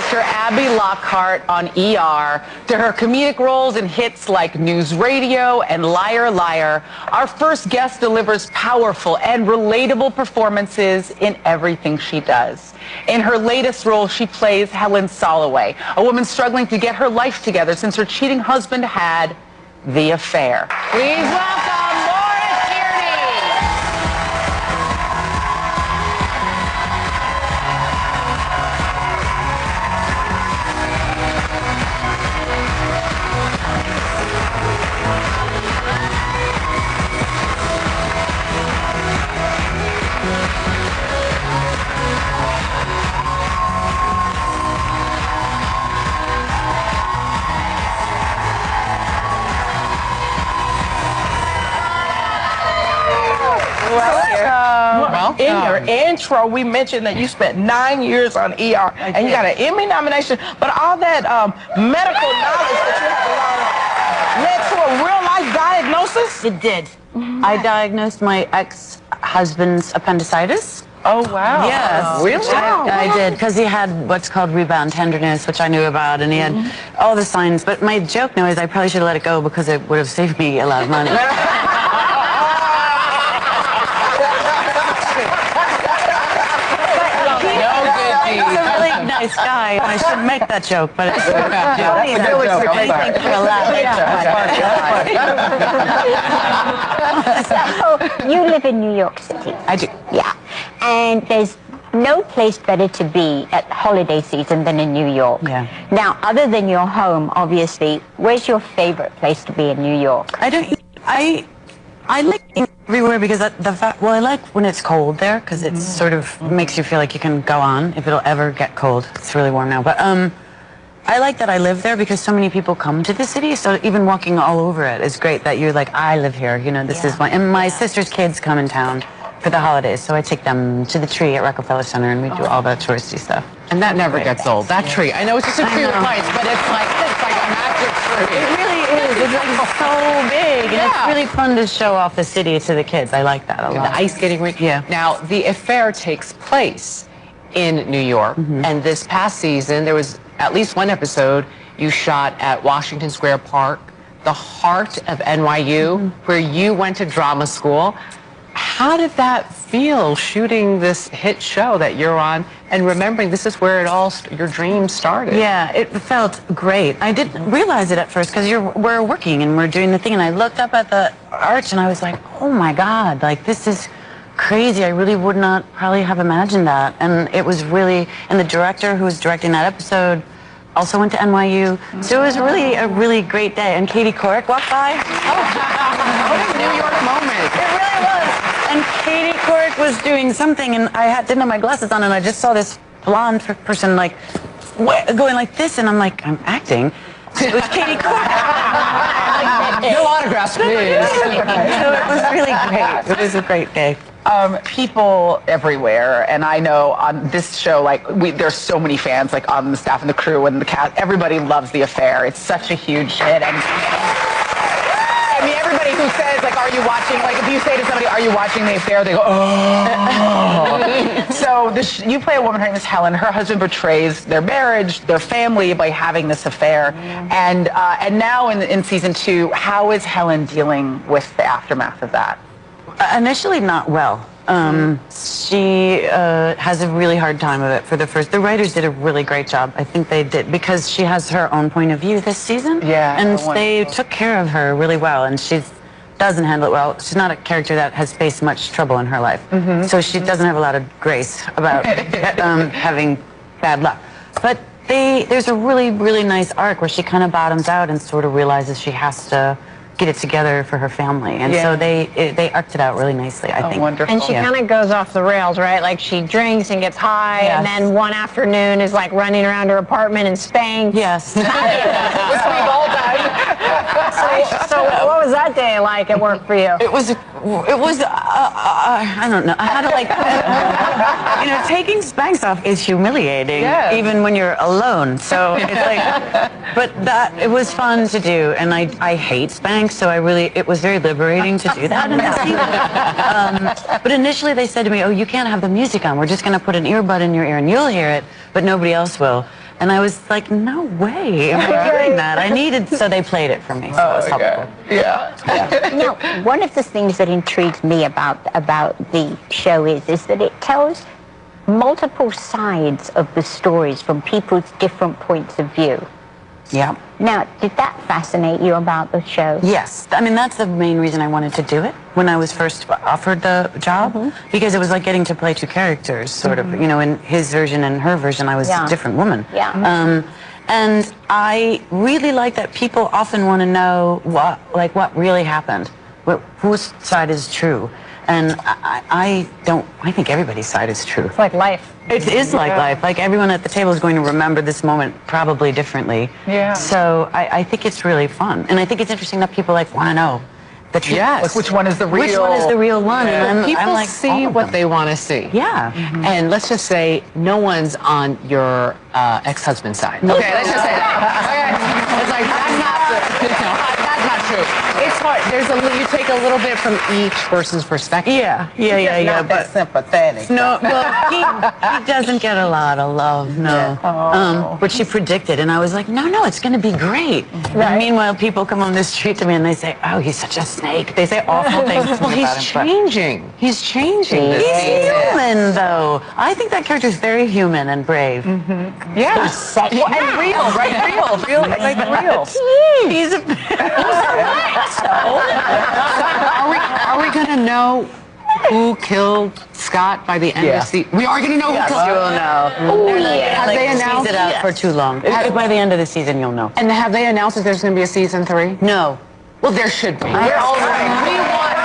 actor Abby Lockhart on ER, to her comedic roles in hits like News Radio and Liar Liar, our first guest delivers powerful and relatable performances in everything she does. In her latest role, she plays Helen Soloway, a woman struggling to get her life together since her cheating husband had the affair. Please welcome Maura Tierney. Well, in your intro, we mentioned that you spent 9 years on ER, and you got an Emmy nomination, but all that medical knowledge that you have led to a real-life diagnosis? It did. I diagnosed my ex-husband's appendicitis. Oh, wow. Yes. Really? I did, because he had what's called rebound tenderness, which I knew about, and he had all the signs. But my joke now is I probably should have let it go because it would have saved me a lot of money. He's a really nice guy. I shouldn't make that joke, but it's a joke. So, you live in New York City. I do. Yeah. And there's no place better to be at holiday season than in New York. Yeah. Now, other than your home, obviously, where's your favorite place to be in New York? I like everywhere because I like when it's cold there because it sort of makes you feel like you can go on if it'll ever get cold. It's really warm now, but I like that I live there because so many people come to the city, so even walking all over it is great that you're like, I live here, you know, this is my sister's kids come in town for the holidays, so I take them to the tree at Rockefeller Center and we do all the touristy stuff. And that never gets old. That tree. I know it's just a tree with lights, but it's like a magic tree. It really is. It's like so big, and it's really fun to show off the city to the kids. I like that a lot. The ice skating rink. Yeah. Now, the affair takes place in New York, and this past season, there was at least one episode you shot at Washington Square Park, the heart of NYU, where you went to drama school. How did that feel, shooting this hit show that you're on and remembering this is where it all, your dreams started? Yeah, it felt great. I didn't realize it at first because we're working and we're doing the thing, and I looked up at the arch and I was like, oh my God, like this is crazy. I really would not probably have imagined that. And it was really, and the director who was directing that episode also went to NYU. So it was really a really great day. And Katie Couric walked by. What a New York moment. It really was. And Katie Couric was doing something, and I didn't have my glasses on, and I just saw this blonde person like going like this, and I'm like, I'm acting. It was Katie Couric. No autographs, please. So it was really great. It was a great day. People everywhere, and I know on this show, like there's so many fans, like on the staff and the crew and the cast. Everybody loves The Affair. It's such a huge hit, and I mean, everybody who says, like, are you watching, like, if you say to somebody, are you watching The Affair, they go, oh. So you play a woman, her name is Helen. Her husband betrays their marriage, their family, by having this affair. And now in season 2, how is Helen dealing with the aftermath of that? Initially not well. She has a really hard time of it for the first. The writers did a really great job. I think they did, because she has her own point of view this season. Yeah. And they took care of her really well, and she doesn't handle it well. She's not a character that has faced much trouble in her life. So she doesn't have a lot of grace about having bad luck. But there's a really, really nice arc where she kind of bottoms out and sort of realizes she has to get it together for her family, and so they arced it out really nicely, I think. Wonderful. And she kind of goes off the rails, right? Like she drinks and gets high, and then one afternoon is like running around her apartment and spank. Yes. Which we've all done. So what was that day like at work for you? It was I don't know. I had to like, you know, taking Spanx off is humiliating, even when you're alone. So it's like, but it was fun to do, and I hate Spanx, so it was very liberating to do that in the scene. But initially they said to me, oh, you can't have the music on. We're just going to put an earbud in your ear and you'll hear it, but nobody else will. And I was like, no way am I doing that. I needed, so they played it for me. So it was helpful. Yeah. Now, one of the things that intrigues me about the show is that it tells multiple sides of the stories from people's different points of view. Yeah. Now, did that fascinate you about the show? Yes. I mean, that's the main reason I wanted to do it when I was first offered the job, because it was like getting to play two characters, sort of, you know, in his version and her version, I was a different woman. Yeah. And I really like that people often want to know what really happened, whose side is true. And I think everybody's side is true. It's like life. It is like life. Like everyone at the table is going to remember this moment probably differently. Yeah. So I think it's really fun. And I think it's interesting that people want to know the truth. Yes. Like, which one is the real? Which one is the real one? Yeah. And People I'm like, see what they want to see. Yeah. And let's just say no one's on your ex-husband's side. No. Okay, let's just say that. Okay. It's like, that's not true. It's hard. You take a little bit from each person's perspective. Yeah. Not that sympathetic. No, well, he doesn't get a lot of love, no. But she predicted, and I was like, no, it's going to be great. And meanwhile, people come on the street to me and they say, oh, he's such a snake. They say awful things to Well, me he's about him. changing. He's changing. He's human, though. I think that character's very human and brave. Yeah. Well, and real, right? Real, like real. He's a... Are we going to know who killed Scott by the end of the season? We are going to know who killed You will know. Have they announced it out for too long. By the end of the season, you'll know. And have they announced that there's going to be a season 3? No. Well, there should be. We're all right. We want